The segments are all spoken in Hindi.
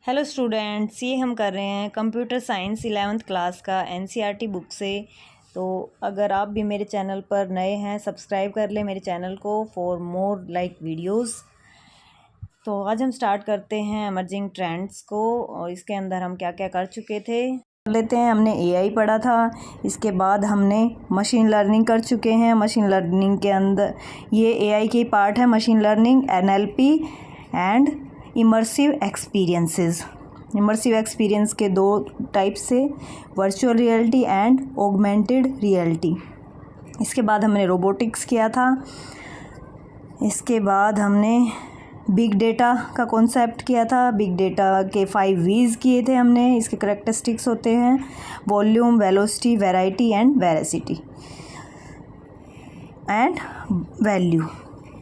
हेलो स्टूडेंट्स, ये हम कर रहे हैं कंप्यूटर साइंस 11th क्लास का एनसीईआरटी बुक से। तो अगर आप भी मेरे चैनल पर नए हैं, सब्सक्राइब कर लें मेरे चैनल को फॉर मोर लाइक वीडियोस। तो आज हम स्टार्ट करते हैं एमर्जिंग ट्रेंड्स को, और इसके अंदर हम क्या क्या कर चुके थे लेते हैं। हमने एआई पढ़ा था, इसके बाद हमने मशीन लर्निंग कर चुके हैं। मशीन लर्निंग के अंदर ये एआई की पार्ट है, machine learning, NLP and immersive experiences. Immersive experience के दो टाइप से, virtual reality and augmented reality. इसके बाद हमने रोबोटिक्स किया था। इसके बाद हमने बिग डेटा का कॉन्सेप्ट किया था। बिग डेटा के 5 V's किए थे हमने। इसके करेक्टरिस्टिक्स होते हैं volume, velocity, variety and veracity and value.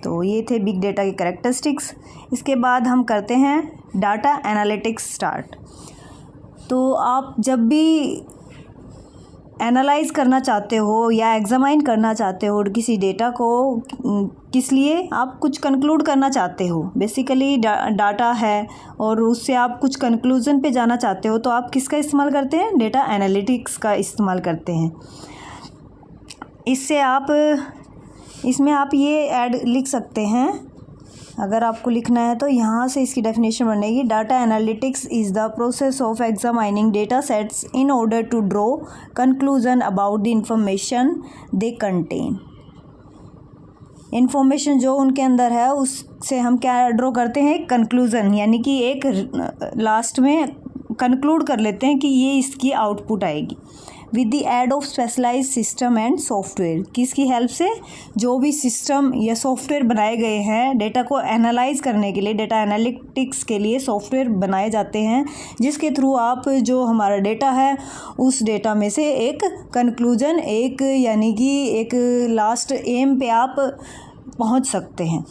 तो ये थे बिग डेटा के करेक्टरिस्टिक्स। इसके बाद हम करते हैं डाटा एनालिटिक्स स्टार्ट। तो आप जब भी एनालाइज करना चाहते हो या एग्जामाइन करना चाहते हो किसी डेटा को, किस लिए आप कुछ कंक्लूड करना चाहते हो, बेसिकली डाटा है और उससे आप कुछ कंक्लूजन पे जाना चाहते हो, तो आप किसका इस्तेमाल करते हैं? डेटा एनालिटिक्स का इस्तेमाल करते हैं। इसमें आप ये ऐड लिख सकते हैं, अगर आपको लिखना है तो यहाँ से इसकी डेफिनेशन बनेगी। Data analytics is the process of examining data sets in order to draw conclusion about the information they contain. Information जो उनके अंदर है उससे हम क्या ड्रॉ करते हैं? कंक्लूज़न, यानी कि एक लास्ट में कंक्लूड कर लेते हैं कि ये इसकी आउटपुट आएगी। With the aid of specialize system and software, किसकी हेल्प से? जो भी सिस्टम या सॉफ्टवेयर बनाए गए हैं डेटा को एनालाइज करने के लिए, डेटा एनालिटिक्स के लिए सॉफ्टवेयर बनाए जाते हैं, जिसके थ्रू आप जो हमारा डेटा है उस डेटा में से एक कंक्लूजन, एक यानी कि एक लास्ट एम पे आप पहुंच सकते हैं।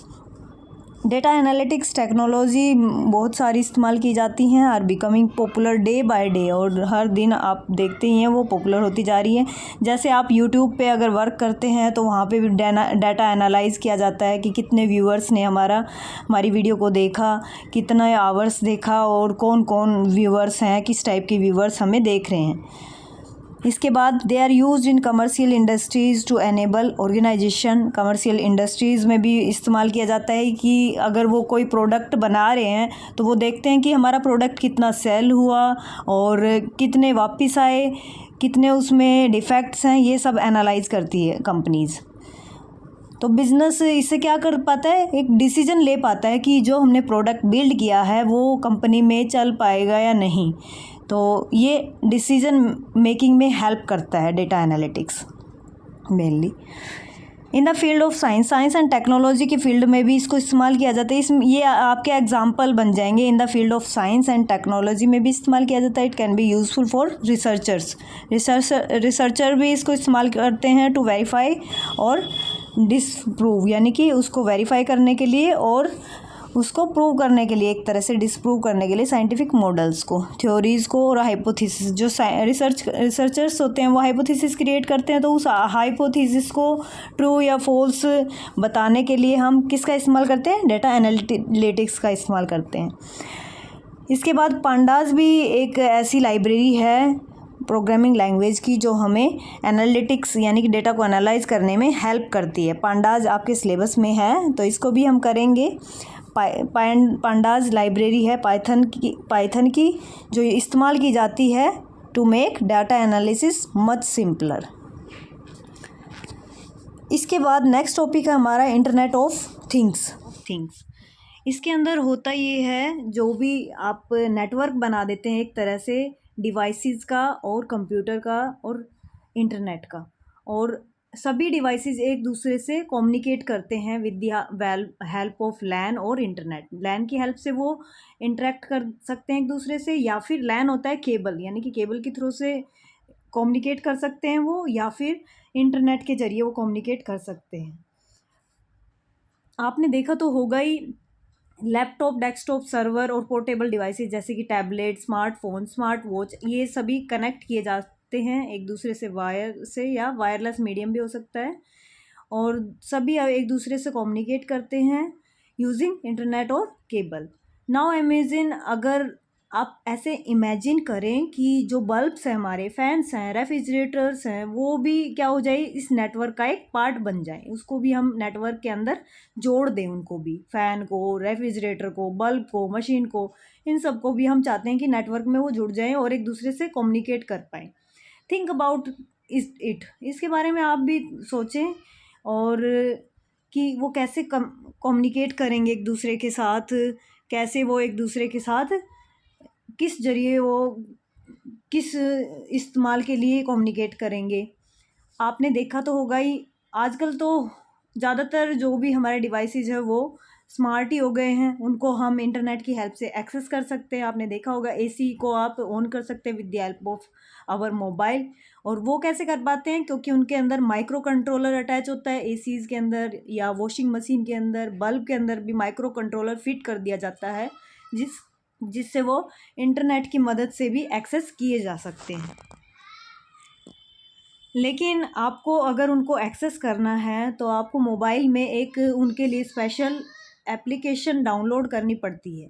डेटा एनालिटिक्स टेक्नोलॉजी बहुत सारी इस्तेमाल की जाती हैं, are becoming popular day by day, और हर दिन आप देखते ही हैं वो पॉपुलर होती जा रही है। जैसे आप यूट्यूब पे अगर वर्क करते हैं तो वहाँ पे भी डाटा एनालाइज किया जाता है कि कितने व्यूअर्स ने हमारी वीडियो को देखा, कितने आवर्स देखा, और कौन कौन व्यूअर्स हैं, किस टाइप के व्यूअर्स हमें देख रहे हैं। इसके बाद they are use in commercial industries to enable organization. Commercial industries में भी इस्तेमाल किया जाता है कि अगर वो कोई प्रोडक्ट बना रहे हैं तो वो देखते हैं कि हमारा प्रोडक्ट कितना सेल हुआ और कितने वापस आए, कितने उसमें डिफेक्ट्स हैं, ये सब एनालाइज करती है कंपनीज़। तो बिज़नेस इससे क्या कर पाता है? एक डिसीजन ले पाता है कि जो हमने प्रोडक्ट बिल्ड किया है वो कंपनी में चल पाएगा या नहीं। तो ये डिसीजन मेकिंग में हेल्प करता है data analytics mainly. In the field of science and technology की फील्ड में भी इसको इस्तेमाल किया जाता है। ये आपके एग्जांपल बन जाएंगे। इन the field of science and technology में भी इस्तेमाल किया जाता है। It can be useful for researchers. Researcher भी इसको इस्तेमाल करते हैं टू वेरीफाई और डिसप्रूव, यानी कि उसको वेरीफाई करने के लिए और उसको प्रूव करने के लिए, एक तरह से डिसप्रूव करने के लिए साइंटिफिक मॉडल्स को, थ्योरीज़ को और हाइपोथेसिस। जो रिसर्चर्स होते हैं वो हाइपोथेसिस क्रिएट करते हैं, तो उस हाइपोथेसिस को ट्रू या फॉल्स बताने के लिए हम किसका इस्तेमाल करते हैं? डेटा एनालिटिक्स का इस्तेमाल करते हैं। इसके बाद पांडास भी एक ऐसी लाइब्रेरी है प्रोग्रामिंग लैंग्वेज की जो हमें एनालिटिक्स यानी कि डेटा को एनालाइज करने में हेल्प करती है। पांडास आपके सिलेबस में है तो इसको भी हम करेंगे। पांडास लाइब्रेरी है पाइथन की जो इस्तेमाल की जाती है to make data analysis much simpler. इसके बाद नेक्स्ट टॉपिक है हमारा इंटरनेट ऑफ थिंग्स। इसके अंदर होता ये है, जो भी आप नेटवर्क बना देते हैं एक तरह से डिवाइसेस का और कंप्यूटर का और इंटरनेट का, और सभी डिवाइसेस एक दूसरे से कम्युनिकेट करते हैं विद द हेल्प ऑफ लैन और इंटरनेट। लैन की हेल्प से वो इंटरेक्ट कर सकते हैं एक दूसरे से, या फिर लैन होता है केबल, यानी कि केबल के थ्रू से कम्युनिकेट कर सकते हैं वो, या फिर इंटरनेट के जरिए वो कम्युनिकेट कर सकते हैं। आपने देखा तो होगा ही, लैपटॉप, डेस्कटॉप, सर्वर और पोर्टेबल डिवाइसेस जैसे कि टैबलेट, स्मार्टफोन, स्मार्ट वॉच, ये सभी कनेक्ट किए जाते हैं एक दूसरे से वायर से, या वायरलेस मीडियम भी हो सकता है, और सभी एक दूसरे से कम्युनिकेट करते हैं यूजिंग इंटरनेट और केबल। नाउ इमेजिन अगर आप ऐसे इमेजिन करें कि जो बल्ब्स हैं, हमारे फैंस हैं, रेफ्रिजरेटर्स हैं, वो भी क्या हो जाए, इस नेटवर्क का एक पार्ट बन जाए। उसको भी हम नेटवर्क के अंदर जोड़ दें, उनको भी, फ़ैन को, रेफ्रिजरेटर को, बल्ब को, मशीन को, इन सब को भी हम चाहते हैं कि नेटवर्क में वो जुड़ जाएं और एक दूसरे से कम्युनिकेट कर पाएँ। थिंक अबाउट इसके बारे में आप भी सोचें, और कि वो कैसे कम्युनिकेट करेंगे एक दूसरे के साथ, कैसे वो एक दूसरे के साथ किस जरिए वो किस इस्तेमाल के लिए कम्युनिकेट करेंगे। आपने देखा तो होगा ही, आजकल तो ज़्यादातर जो भी हमारे डिवाइसेस है वो स्मार्ट ही हो गए हैं, उनको हम इंटरनेट की हेल्प से एक्सेस कर सकते हैं। आपने देखा होगा एसी को आप ऑन कर सकते हैं with the help of our mobile. और वो कैसे कर पाते हैं, क्योंकि उनके अंदर माइक्रो कंट्रोलर अटैच होता है, एसीज़ के अंदर या वॉशिंग मशीन के अंदर, बल्ब के अंदर भी माइक्रो कंट्रोलर फिट कर दिया जाता है, जिससे वो इंटरनेट की मदद से भी एक्सेस किए जा सकते हैं। लेकिन आपको अगर उनको एक्सेस करना है तो आपको मोबाइल में एक उनके लिए स्पेशल एप्लीकेशन डाउनलोड करनी पड़ती है,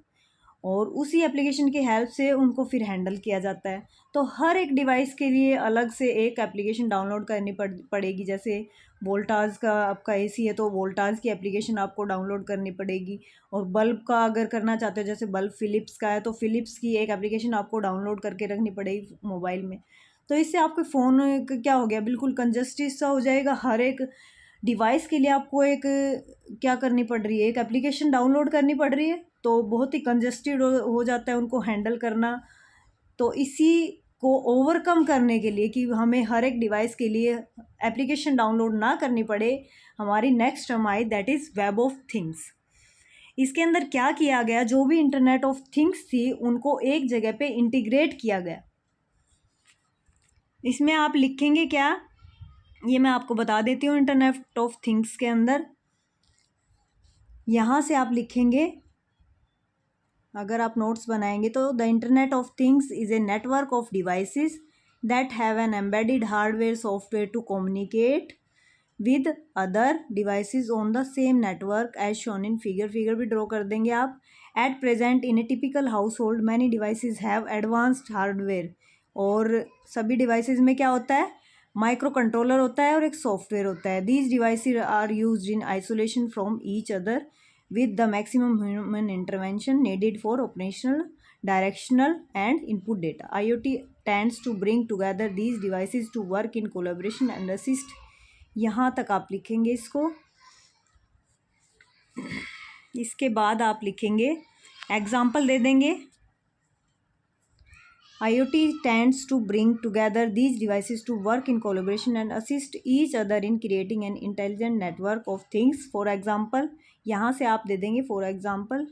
और उसी एप्लीकेशन की हेल्प से उनको फिर हैंडल किया जाता है। तो हर एक डिवाइस के लिए अलग से एक एप्लीकेशन डाउनलोड करनी पड़ेगी। जैसे वोल्टास का आपका एसी है तो वोल्टास की एप्लीकेशन आपको डाउनलोड करनी पड़ेगी, और बल्ब का अगर करना चाहते हो, जैसे बल्ब फ़िलिप्स का है तो फ़िलिप्स की एक एप्लीकेशन आपको डाउनलोड करके रखनी पड़ेगी मोबाइल में। तो इससे आपके फ़ोन क्या हो गया, बिल्कुल कंजस्टेड सा हो जाएगा। हर एक डिवाइस के लिए आपको एक क्या करनी पड़ रही है, एक एप्लीकेशन डाउनलोड करनी पड़ रही है, तो बहुत ही कंजस्टेड हो जाता है उनको हैंडल करना। तो इसी को ओवरकम करने के लिए कि हमें हर एक डिवाइस के लिए एप्लीकेशन डाउनलोड ना करनी पड़े, हमारी next term I, that is web of things. इसके अंदर क्या किया गया, जो भी इंटरनेट ऑफ थिंग्स थी उनको एक जगह पे इंटीग्रेट किया गया। इसमें आप लिखेंगे क्या, ये मैं आपको बता देती हूँ। इंटरनेट ऑफ थिंग्स के अंदर यहाँ से आप लिखेंगे, अगर आप नोट्स बनाएंगे तो the internet of things is a network of devices that have an embedded hardware software to communicate with other devices on the same network as shown in figure भी ड्रॉ कर देंगे आप। At present in a typical household many devices have advanced hardware, और सभी डिवाइसेज में क्या होता है, माइक्रो कंट्रोलर होता है और एक सॉफ्टवेयर होता है। These devices are used in isolation from each other with the maximum human intervention needed for operational, directional and input data. IoT tends to bring together these devices to work in collaboration and assist. यहाँ तक आप लिखेंगे इसको। इसके बाद आप लिखेंगे, एग्जाम्पल दे देंगे। IoT tends to bring together these devices to work in collaboration and assist each other in creating an intelligent network of things. For example, यहाँ से आप दे देंगे फॉर एग्जाम्पल,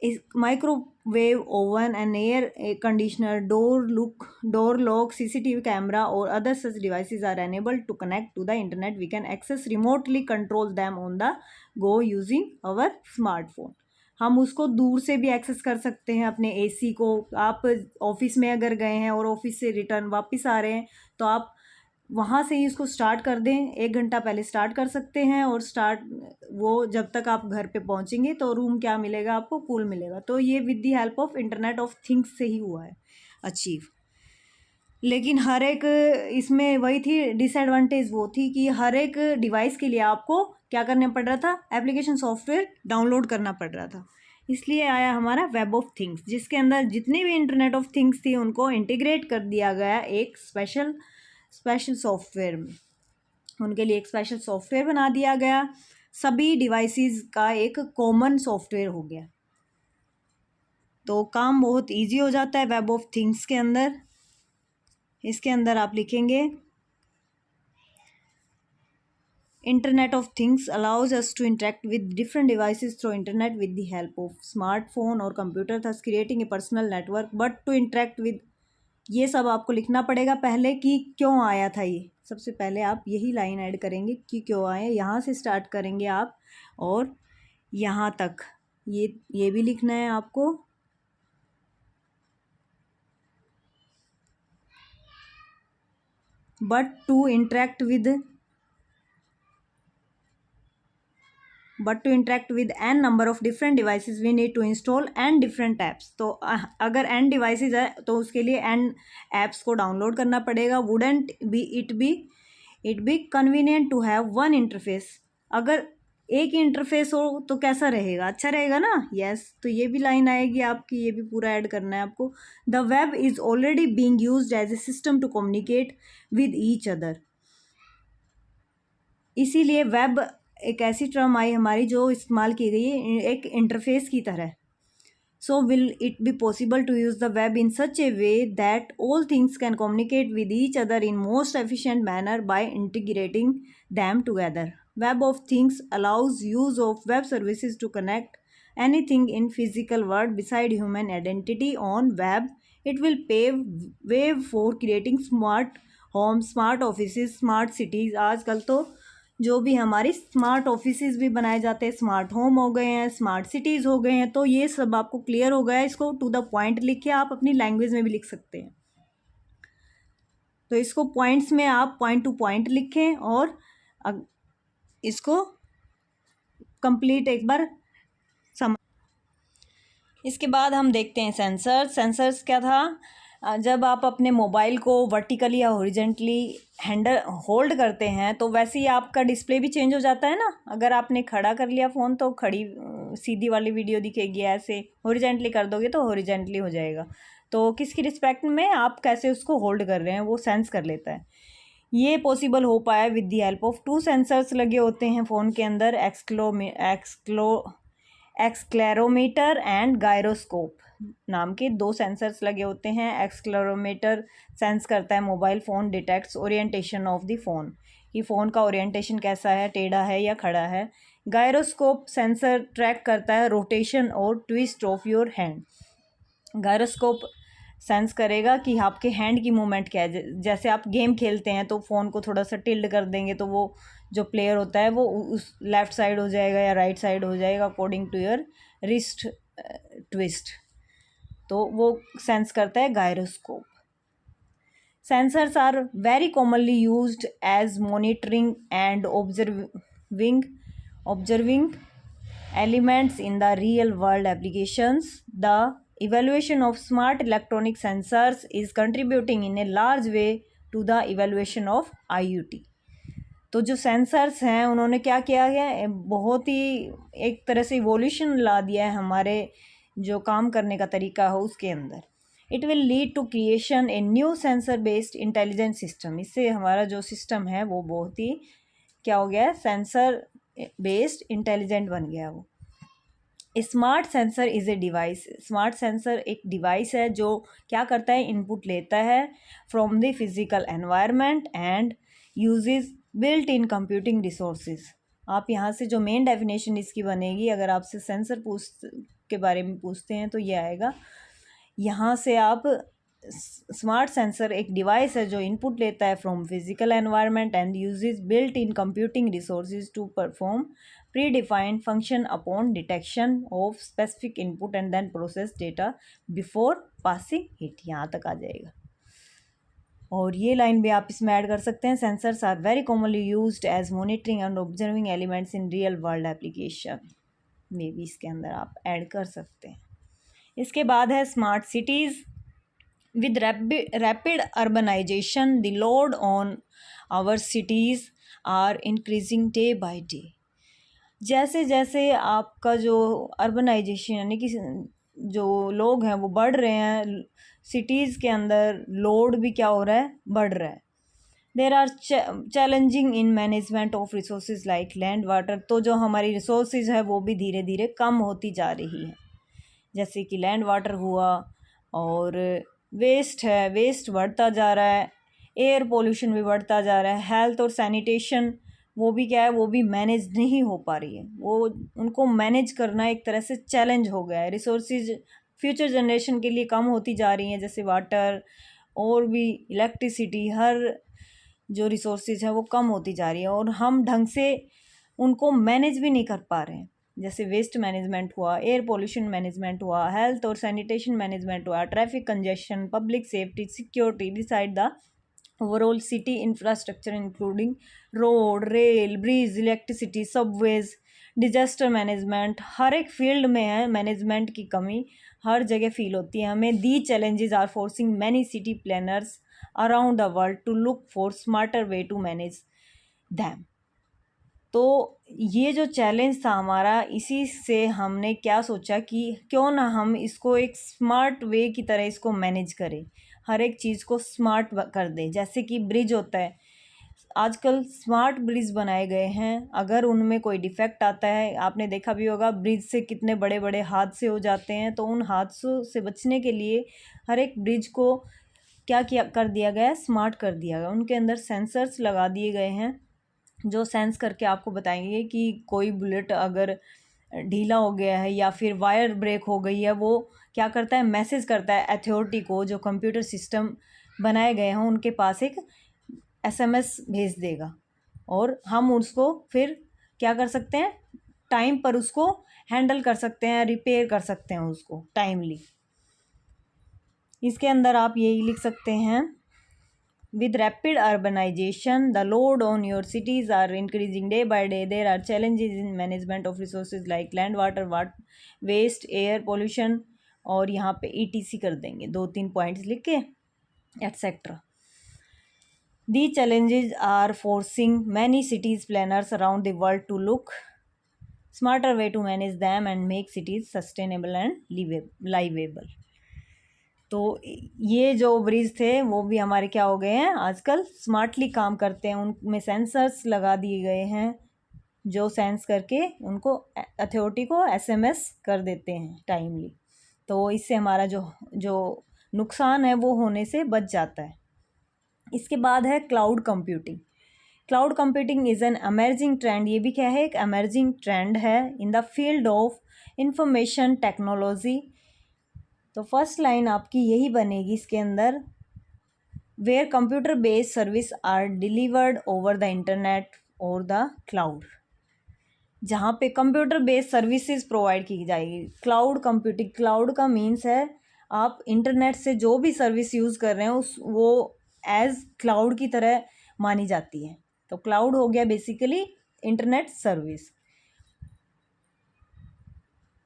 इस microwave oven and air conditioner, door lock, CCTV camera और other such devices are enable to connect to the internet. We can access remotely control them on the go using our smartphone. हम उसको दूर से भी एक्सेस कर सकते हैं अपने एसी को। आप ऑफिस में अगर गए हैं और ऑफिस से रिटर्न वापस आ रहे हैं तो आप वहाँ से ही इसको स्टार्ट कर दें, 1 घंटा पहले स्टार्ट कर सकते हैं, और वो जब तक आप घर पे पहुँचेंगे तो रूम क्या मिलेगा आपको, कूल मिलेगा। तो ये with the help of internet of things से ही हुआ है अचीव। लेकिन हर एक इसमें वही थी डिसएडवांटेज, वो थी कि हर एक डिवाइस के लिए आपको क्या करना पड़ रहा था, एप्लीकेशन सॉफ्टवेयर डाउनलोड करना पड़ रहा था। इसलिए आया हमारा वेब ऑफ थिंग्स, जिसके अंदर जितनी भी इंटरनेट ऑफ थिंग्स थी उनको इंटीग्रेट कर दिया गया एक स्पेशल सॉफ्टवेयर में। उनके लिए एक स्पेशल सॉफ्टवेयर बना दिया गया, सभी डिवाइसेस का एक कॉमन सॉफ्टवेयर हो गया, तो काम बहुत इजी हो जाता है वेब ऑफ थिंग्स के अंदर। इसके अंदर आप लिखेंगे, internet of things allows us to interact with different devices through internet with the help of smartphone और computer, thus creating a personal network. But to interact with, ये सब आपको लिखना पड़ेगा पहले कि क्यों आया था ये। सबसे पहले आप यही लाइन ऐड करेंगे कि क्यों आया, यहाँ से स्टार्ट करेंगे आप और यहाँ तक ये भी लिखना है आपको। But to interact with but to interact with N number of different devices we need to install N different apps. तो अगर एन डिवाइसेस है तो उसके लिए एन ऐप्स को डाउनलोड करना पड़ेगा। Wouldn't be it be convenient to have one interface. अगर एक ही इंटरफेस हो तो कैसा रहेगा, अच्छा रहेगा ना। यस, तो ये भी लाइन आएगी आपकी, ये भी पूरा ऐड करना है आपको। The web is already being used as a system to communicate with each other. इसीलिए वेब एक ऐसी टर्म आई हमारी जो इस्तेमाल की गई है एक इंटरफेस की तरह। So will it be possible to use the web in such a way that all things can communicate with each other in most efficient manner by integrating them together? Web of Things allows use of web services to connect anything in physical world beside human identity on web. It will pave way for creating smart homes, smart offices, smart cities. आजकल तो जो भी हमारी स्मार्ट ऑफिसेज भी बनाए जाते हैं, स्मार्ट होम हो गए हैं, स्मार्ट सिटीज़ हो गए हैं। तो ये सब आपको क्लियर हो गया है। इसको टू द पॉइंट लिखिए, आप अपनी लैंग्वेज में भी लिख सकते हैं। तो इसको पॉइंट्स में आप पॉइंट टू पॉइंट लिखें और इसको कंप्लीट एक बार समझ। इसके बाद हम देखते हैं सेंसर्स क्या था। जब आप अपने मोबाइल को वर्टिकली या हॉरिजेंटली होल्ड करते हैं तो वैसे ही आपका डिस्प्ले भी चेंज हो जाता है ना। अगर आपने खड़ा कर लिया फ़ोन तो खड़ी सीधी वाली वीडियो दिखेगी, ऐसे हॉरिजेंटली कर दोगे तो हॉरिजेंटली हो जाएगा। तो किसकी रिस्पेक्ट में आप कैसे उसको होल्ड कर रहे हैं वो सेंस कर लेता है। ये पॉसिबल हो पाया with the help of 2 sensors लगे होते हैं फ़ोन के अंदर, एक्सक्लेरोमीटर एंड गायरोस्कोप नाम के 2 सेंसर्स लगे होते हैं। एक्सक्लेरोमीटर सेंस करता है mobile phone detects orientation of the phone, कि फ़ोन का ओरिएंटेशन कैसा है, टेढ़ा है या खड़ा है। गायरोस्कोप सेंसर ट्रैक करता है रोटेशन और twist of your hand. Gyroscope sense करेगा कि आपके हैंड की मूवमेंट क्या है। जैसे आप गेम खेलते हैं तो फ़ोन को थोड़ा सा टिल्ड कर देंगे तो वो जो प्लेयर होता है वो उस लेफ़्ट साइड हो जाएगा या राइट साइड हो जाएगा according to your wrist twist. तो वो सेंस करता है gyroscope. Sensors are very commonly used as monitoring and observing elements in the real world applications. The evaluation of smart electronic sensors is contributing in a large way to the evaluation of IoT. तो जो सेंसर्स हैं उन्होंने क्या किया है, बहुत ही एक तरह से इवोल्यूशन ला दिया है हमारे जो काम करने का तरीका हो उसके अंदर। It will lead to creation a new sensor based intelligent system. इससे हमारा जो सिस्टम है वो बहुत ही क्या हो गया है, सेंसर बेस्ड इंटेलिजेंट बन गया वो। Smart sensor is a device. Smart sensor एक डिवाइस है जो क्या करता है, इनपुट लेता है from the physical environment and uses built in computing resources. आप यहाँ से जो मेन डेफिनेशन इसकी बनेगी, अगर आपसे सेंसर के बारे में पूछते हैं तो ये आएगा। यहाँ से आप स्मार्ट सेंसर एक डिवाइस है जो इनपुट लेता है from physical environment and uses built in computing resources to perform predefined function upon detection of specific input and then process data before passing it। यहाँ तक आ जाएगा। और ये लाइन भी आप इसमें ऐड कर सकते हैं। Sensors are very commonly used as monitoring and observing elements in real world application में भी इसके अंदर आप ऐड कर सकते हैं। इसके बाद है smart cities. With rapid urbanization the load on our cities are increasing day by day. जैसे जैसे आपका जो अर्बनाइजेशन यानी कि जो लोग हैं वो बढ़ रहे हैं, सिटीज़ के अंदर लोड भी क्या हो रहा है, बढ़ रहा है। There are challenging in management of resources like land water. तो जो हमारी रिसोर्सेज है वो भी धीरे धीरे कम होती जा रही है, जैसे कि लैंड वाटर हुआ, और वेस्ट है, वेस्ट बढ़ता जा रहा है, एयर पोल्यूशन भी बढ़ता जा रहा है, हेल्थ और सैनिटेशन वो भी क्या है, वो भी मैनेज नहीं हो पा रही है। वो उनको मैनेज करना एक तरह से चैलेंज हो गया है। रिसोर्सेज फ्यूचर जनरेशन के लिए कम होती जा रही हैं, जैसे वाटर और भी इलेक्ट्रिसिटी, हर जो रिसोर्सेज है वो कम होती जा रही है और हम ढंग से उनको मैनेज भी नहीं कर पा रहे हैं। जैसे वेस्ट मैनेजमेंट हुआ, एयर पोल्यूशन मैनेजमेंट हुआ, हेल्थ और सैनिटेशन मैनेजमेंट हुआ, traffic congestion, public safety, security, decide the overall city infrastructure including road, rail, bridge, electricity, subways, disaster management, हर एक फील्ड में है मैनेजमेंट की कमी, हर जगह फील होती है हमें। The challenges are forcing many city planners around the world to look for smarter way to manage them. तो ये जो चैलेंज था हमारा, इसी से हमने क्या सोचा कि क्यों ना हम इसको एक स्मार्ट वे की तरह इसको मैनेज करें, हर एक चीज़ को स्मार्ट कर दें। जैसे कि ब्रिज होता है, आजकल स्मार्ट ब्रिज बनाए गए हैं, अगर उनमें कोई डिफेक्ट आता है, आपने देखा भी होगा ब्रिज से कितने बड़े बड़े हादसे हो जाते हैं, तो उन हादसों से बचने के लिए हर एक ब्रिज को क्या किया कर दिया गया है, स्मार्ट कर दिया गया। उनके अंदर सेंसर्स लगा दिए गए हैं जो सेंस करके आपको बताएंगे कि कोई बुलेट अगर ढीला हो गया है या फिर वायर ब्रेक हो गई है, वो क्या करता है, मैसेज करता है अथॉरिटी को, जो कंप्यूटर सिस्टम बनाए गए हैं उनके पास एक SMS भेज देगा, और हम उसको फिर क्या कर सकते हैं, टाइम पर उसको हैंडल कर सकते हैं, रिपेयर कर सकते हैं उसको टाइमली। इसके अंदर आप यही लिख सकते हैं, with rapid urbanization the load on your cities are increasing day by day. There are challenges in management of resources like land, water, waste, air pollution, और यहाँ पे ETC कर देंगे, 2-3 पॉइंट्स लिख के etcetera. The challenges are forcing many cities planners around the world to look smarter way to manage them and make cities sustainable and livable. तो ये जो ब्रिज थे वो भी हमारे क्या हो गए हैं, आजकल स्मार्टली काम करते हैं, उनमें सेंसर्स लगा दिए गए हैं जो सेंस करके उनको अथॉरिटी को SMS कर देते हैं टाइमली। तो इससे हमारा जो नुकसान है वो होने से बच जाता है। इसके बाद है cloud computing. Cloud computing is an emerging trend. ये भी क्या है, एक अमर्जिंग ट्रेंड है in the field of information technology. तो फर्स्ट लाइन आपकी यही बनेगी इसके अंदर, where computer based service are delivered over the internet और द क्लाउड। जहाँ पे कंप्यूटर बेस्ड सर्विसेज प्रोवाइड की जाएगी। क्लाउड कंप्यूटिंग, क्लाउड का मीन्स है आप इंटरनेट से जो भी सर्विस यूज़ कर रहे हैं वो एज क्लाउड की तरह मानी जाती है। तो क्लाउड हो गया basically internet service.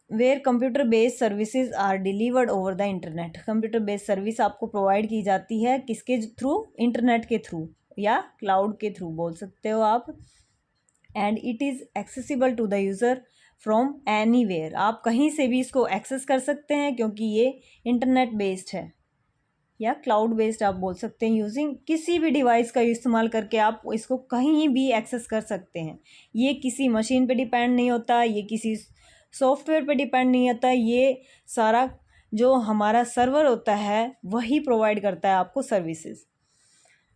Where computer based services are delivered over the internet. Computer based service आपको प्रोवाइड की जाती है किसके थ्रू, इंटरनेट के थ्रू या क्लाउड के थ्रू बोल सकते हो आप। And it is accessible to the user from anywhere. आप कहीं से भी इसको एक्सेस कर सकते हैं क्योंकि ये इंटरनेट बेस्ड है या क्लाउड बेस्ड आप बोल सकते हैं। यूजिंग किसी भी डिवाइस का इस्तेमाल करके आप इसको कहीं भी एक्सेस कर सकते हैं। ये किसी मशीन पे डिपेंड नहीं होता, ये किसी सॉफ्टवेयर पे डिपेंड नहीं होता, ये सारा जो हमारा सर्वर होता है वही प्रोवाइड करता है आपको services.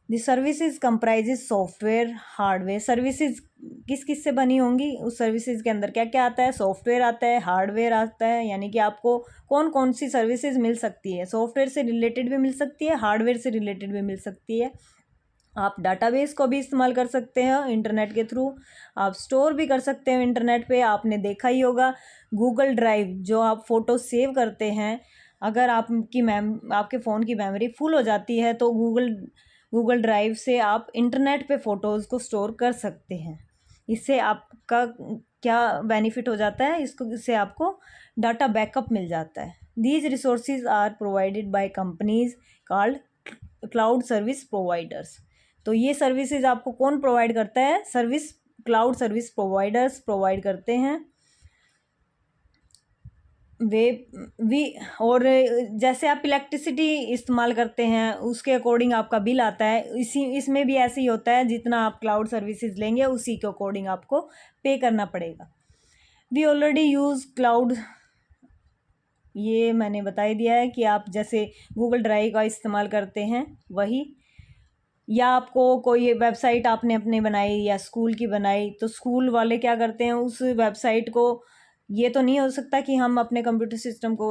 The services comprises software hardware. Services किस किस से बनी होंगी, उस सर्विसेज के अंदर क्या क्या आता है, सॉफ्टवेयर आता है, हार्डवेयर आता है, यानी कि आपको कौन कौन सी सर्विसेज मिल सकती है। सॉफ्टवेयर से रिलेटेड भी मिल सकती है, हार्डवेयर से रिलेटेड भी मिल सकती है। आप डाटाबेस को भी इस्तेमाल कर सकते हैं इंटरनेट के थ्रू, आप स्टोर भी कर सकते हैं इंटरनेट पे। आपने देखा ही होगा गूगल ड्राइव, जो आप फ़ोटो सेव करते हैं, अगर आपके फ़ोन की मेमोरी फुल हो जाती है तो गूगल ड्राइव से आप इंटरनेट पे फ़ोटोज़ को स्टोर कर सकते हैं। इससे आपका क्या बेनिफिट हो जाता है, इससे आपको डाटा बैकअप मिल जाता है। These resources are provided by companies called cloud service providers. तो ये सर्विसेज आपको कौन प्रोवाइड करता है, क्लाउड सर्विस प्रोवाइडर्स प्रोवाइड करते हैं। और जैसे आप इलेक्ट्रिसिटी इस्तेमाल करते हैं उसके अकॉर्डिंग आपका बिल आता है, इसमें भी ऐसे ही होता है, जितना आप क्लाउड सर्विसेज लेंगे उसी के अकॉर्डिंग आपको पे करना पड़ेगा। वी ऑलरेडी यूज़ क्लाउड, ये मैंने बता ही दिया है कि आप जैसे गूगल ड्राइव का इस्तेमाल करते हैं वही, या आपको कोई वेबसाइट आपने अपने बनाई या स्कूल की बनाई, तो स्कूल वाले क्या करते हैं उस वेबसाइट को, ये तो नहीं हो सकता कि हम अपने कंप्यूटर सिस्टम को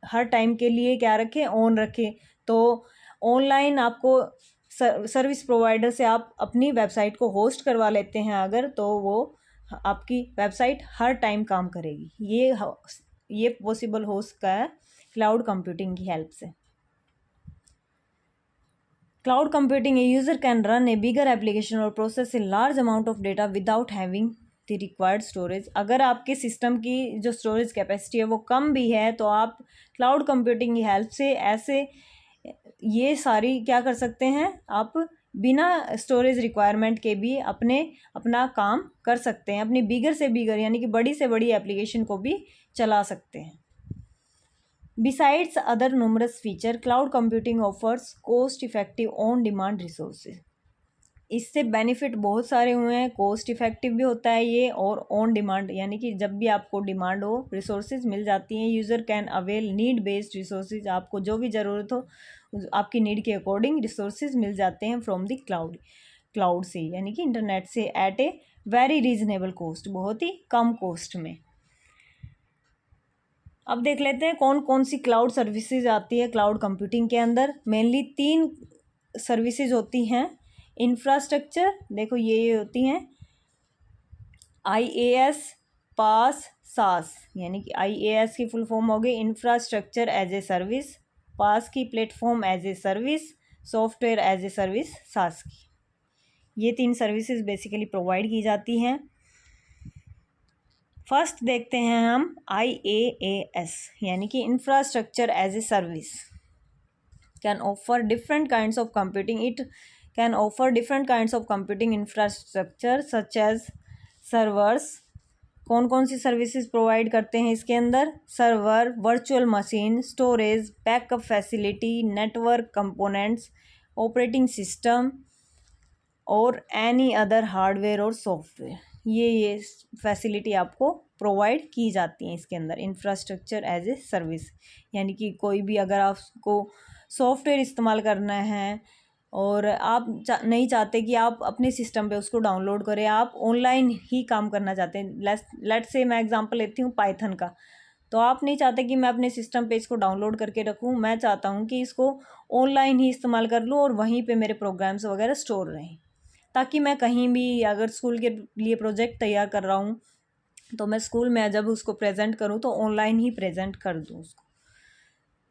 हर टाइम के लिए क्या रखें, ऑन रखें। तो ऑनलाइन आपको सर्विस प्रोवाइडर से आप अपनी वेबसाइट को होस्ट करवा लेते हैं अगर, तो वो आपकी वेबसाइट हर टाइम काम करेगी। ये पॉसिबल हो सकता है क्लाउड कंप्यूटिंग की हेल्प से। Cloud computing, a user can run a bigger application or process a large amount of data without having the required storage. अगर आपके सिस्टम की जो स्टोरेज कैपेसिटी है वो कम भी है तो आप क्लाउड कंप्यूटिंग की हेल्प से ऐसे ये सारी क्या कर सकते हैं, आप बिना स्टोरेज रिक्वायरमेंट के भी अपना काम कर सकते हैं, अपनी बिगर से बिगर यानी कि बड़ी से बड़ी एप्लीकेशन को भी चला सकते हैं। Besides other numerous feature, cloud computing offers cost effective on demand resources. इससे बेनिफिट बहुत सारे हुए हैं, कॉस्ट इफेक्टिव भी होता है ये, और ऑन डिमांड यानी कि जब भी आपको डिमांड हो रिसोर्सेज मिल जाती हैं। User can avail need based resources, आपको जो भी ज़रूरत हो आपकी नीड के अकॉर्डिंग रिसोर्सेज मिल जाते हैं फ्रॉम द क्लाउड से, यानी कि इंटरनेट से, at a very reasonable cost, बहुत ही कम कॉस्ट में। अब देख लेते हैं कौन कौन सी क्लाउड सर्विसेज आती है क्लाउड कंप्यूटिंग के अंदर। मेनली 3 सर्विसेज होती हैं। इंफ्रास्ट्रक्चर, देखो ये होती हैं IaaS, पास, सास, यानी कि IaaS की फुल फॉर्म हो गई infrastructure as a service, PaaS की platform as a service, software as a service SaaS की। ये 3 सर्विसेज बेसिकली प्रोवाइड की जाती हैं। फर्स्ट देखते हैं हम IaaS, यानी कि infrastructure as a service. Can offer different kinds of computing, it can offer different kinds of computing infrastructure such as servers. कौन कौन सी सर्विसेज प्रोवाइड करते हैं इसके अंदर? Server, virtual machine, storage, backup facility, network components, operating system और एनी अदर हार्डवेयर और सॉफ्टवेयर। ये फैसिलिटी आपको प्रोवाइड की जाती हैं इसके अंदर इंफ्रास्ट्रक्चर एज ए सर्विस। यानी कि कोई भी अगर आपको सॉफ्टवेयर इस्तेमाल करना है और आप नहीं चाहते कि आप अपने सिस्टम पे उसको डाउनलोड करें, आप ऑनलाइन ही काम करना चाहते हैं, लेट्स से मैं एग्जांपल लेती हूँ पाइथन का, तो आप नहीं चाहते कि मैं अपने सिस्टम पे इसको डाउनलोड करके रखूँ, मैं चाहता हूँ कि इसको ऑनलाइन ही इस्तेमाल कर लूँ और वहीं पे मेरे प्रोग्राम्स वगैरह स्टोर रहें, ताकि मैं कहीं भी अगर स्कूल के लिए प्रोजेक्ट तैयार कर रहा हूँ तो मैं स्कूल में जब उसको प्रेजेंट करूँ तो ऑनलाइन ही प्रेजेंट कर दूँ उसको।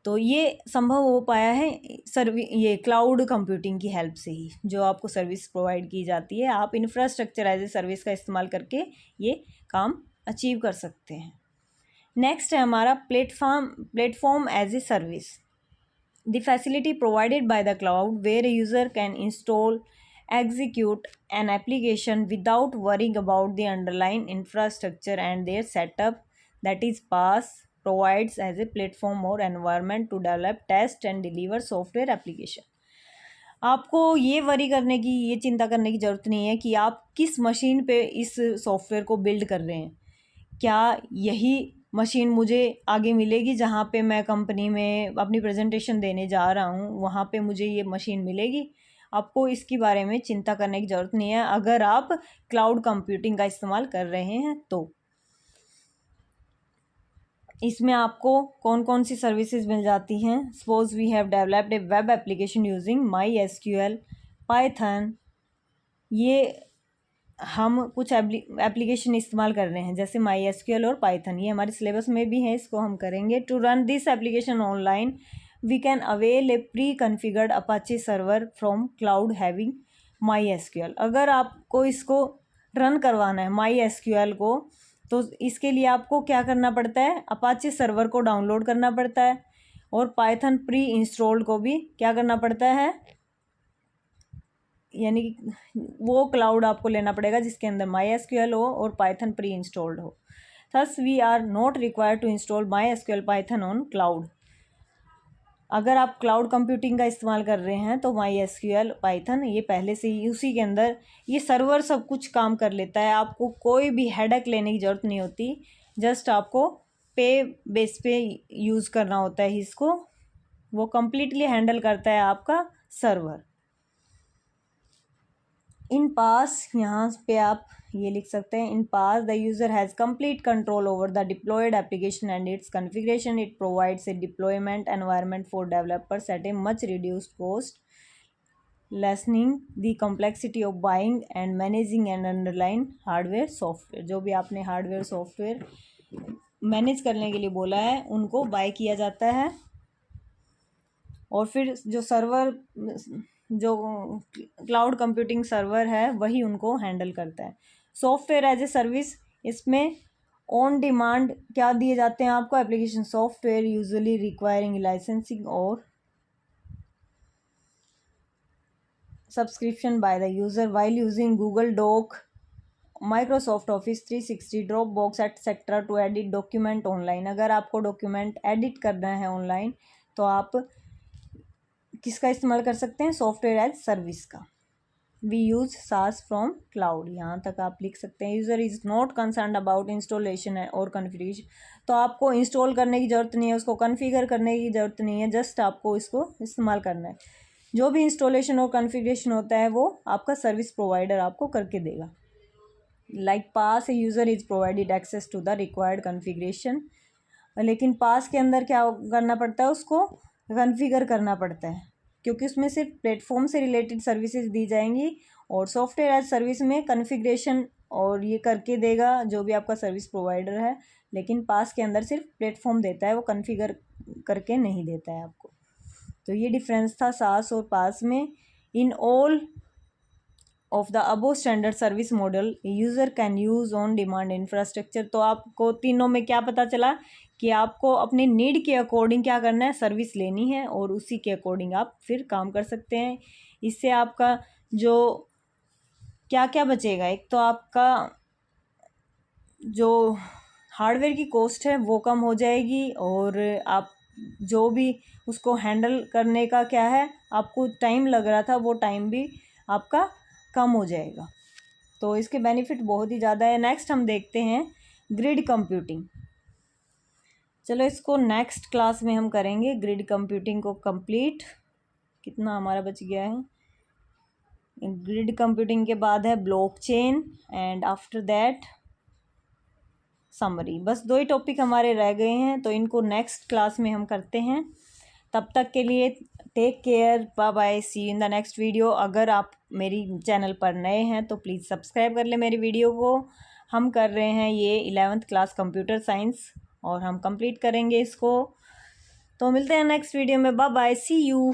तो ये संभव हो पाया है ये क्लाउड कंप्यूटिंग की हेल्प से ही, जो आपको सर्विस प्रोवाइड की जाती है, आप इंफ्रास्ट्रक्चर एज ए सर्विस का इस्तेमाल करके ये काम अचीव कर सकते हैं। नेक्स्ट है हमारा platform as a service. The facility provided by the cloud where user can install execute an application without worrying about the underlying infrastructure and their setup, that is PaaS provides as a platform or environment to develop, test and deliver software application। आपको ये वरी करने की, ये चिंता करने की ज़रूरत नहीं है कि आप किस मशीन पे इस सॉफ्टवेयर को बिल्ड कर रहे हैं। क्या यही मशीन मुझे आगे मिलेगी जहाँ पे मैं कंपनी में अपनी प्रेजेंटेशन देने जा रहा हूँ, वहाँ पे मुझे ये मशीन मिलेगी? आपको इसके बारे में चिंता करने की ज़रूरत नहीं है अगर आप क्लाउड कंप्यूटिंग का इस्तेमाल कर रहे हैं तो। इसमें आपको कौन कौन सी सर्विसेज मिल जाती हैं? Suppose we have developed a web application using MySQL, Python. ये हम कुछ एप्लीकेशन इस्तेमाल कर रहे हैं जैसे MySQL और पाइथन, ये हमारे सिलेबस में भी है, इसको हम करेंगे। To run this application online we can avail a pre-configured Apache server from cloud having MySQL। अगर आपको इसको रन करवाना है MySQL को, तो इसके लिए आपको क्या करना पड़ता है? Apache सर्वर को डाउनलोड करना पड़ता है और पाइथन प्री इंस्टॉल्ड को भी क्या करना पड़ता है, यानी वो क्लाउड आपको लेना पड़ेगा जिसके अंदर MySQL हो और पाइथन प्री इंस्टॉल्ड हो। Thus we are not required to install MySQL Python on cloud. अगर आप क्लाउड कंप्यूटिंग का इस्तेमाल कर रहे हैं तो MySQL पाइथन ये पहले से ही उसी के अंदर ये सर्वर सब कुछ काम कर लेता है, आपको कोई भी हेडेक लेने की ज़रूरत नहीं होती, जस्ट आपको पे बेस पे यूज़ करना होता है इसको, वो कम्प्लीटली हैंडल करता है आपका सर्वर। इन पास यहाँ पे आप ये लिख सकते हैं, in PaaS the user has complete control over the deployed application and its configuration. It provides a deployment environment for developers at a much reduced cost, lessening the complexity of buying and managing and underlying hardware software. जो भी आपने हार्डवेयर सॉफ्टवेयर मैनेज करने के लिए बोला है उनको बाय किया जाता है और फिर जो सर्वर, जो क्लाउड कंप्यूटिंग सर्वर है वही उनको हैंडल करता है। सॉफ्टवेयर एज ए सर्विस, इसमें ऑन डिमांड क्या दिए जाते हैं आपको, application software usually requiring licensing और subscription by the user while using Google Doc, Microsoft Office 360, Dropbox etcetera to edit document online. अगर आपको डॉक्यूमेंट एडिट करना है ऑनलाइन तो आप किसका इस्तेमाल कर सकते हैं, सॉफ्टवेयर एज सर्विस का। वी यूज़ सास फ्रॉम क्लाउड, यहाँ तक आप लिख सकते हैं। User is not concern about installation और कन्फिगरेशन, तो आपको इंस्टॉल करने की ज़रूरत नहीं है, उसको कन्फिगर करने की ज़रूरत नहीं है, जस्ट आपको इसको इस्तेमाल करना है। जो भी इंस्टॉलेशन और कन्फिगरेशन होता है वो आपका सर्विस प्रोवाइडर आपको करके देगा। Like PaaS, a user is provided access to the required configuration, लेकिन पास के अंदर क्या करना पड़ता है, उसको कन्फिगर करना पड़ता है, क्योंकि उसमें सिर्फ प्लेटफॉर्म से रिलेटेड सर्विसेज दी जाएंगी। और सॉफ्टवेयर एज सर्विस में कन्फिग्रेशन और ये करके देगा जो भी आपका सर्विस प्रोवाइडर है, लेकिन पास के अंदर सिर्फ प्लेटफॉर्म देता है, वो कन्फिगर करके नहीं देता है आपको। तो ये डिफरेंस था सास और पास में। In all of the above standard service model user can use on demand infrastructure. तो आपको तीनों में क्या पता चला कि आपको अपनी नीड के अकॉर्डिंग क्या करना है, सर्विस लेनी है और उसी के अकॉर्डिंग आप फिर काम कर सकते हैं। इससे आपका जो क्या क्या बचेगा, एक तो आपका जो हार्डवेयर की कॉस्ट है वो कम हो जाएगी, और आप जो भी उसको हैंडल करने का क्या है आपको टाइम लग रहा था वो टाइम भी आपका कम हो जाएगा। तो इसके बेनिफिट बहुत ही ज़्यादा है। नेक्स्ट हम देखते हैं ग्रिड कंप्यूटिंग। चलो इसको नेक्स्ट क्लास में हम करेंगे ग्रिड कंप्यूटिंग को कंप्लीट। कितना हमारा बच गया है, ग्रिड कंप्यूटिंग के बाद है blockchain and after that summary. बस 2 ही टॉपिक हमारे रह गए हैं, तो इनको नेक्स्ट क्लास में हम करते हैं। तब तक के लिए take care, bye bye, see in the next video. अगर आप मेरी चैनल पर नए हैं तो प्लीज़ सब्सक्राइब कर ले मेरी वीडियो को। हम कर रहे हैं ये 11th क्लास कंप्यूटर साइंस और हम कंप्लीट करेंगे इसको। तो मिलते हैं नेक्स्ट वीडियो में, बाय बाय, सी यू।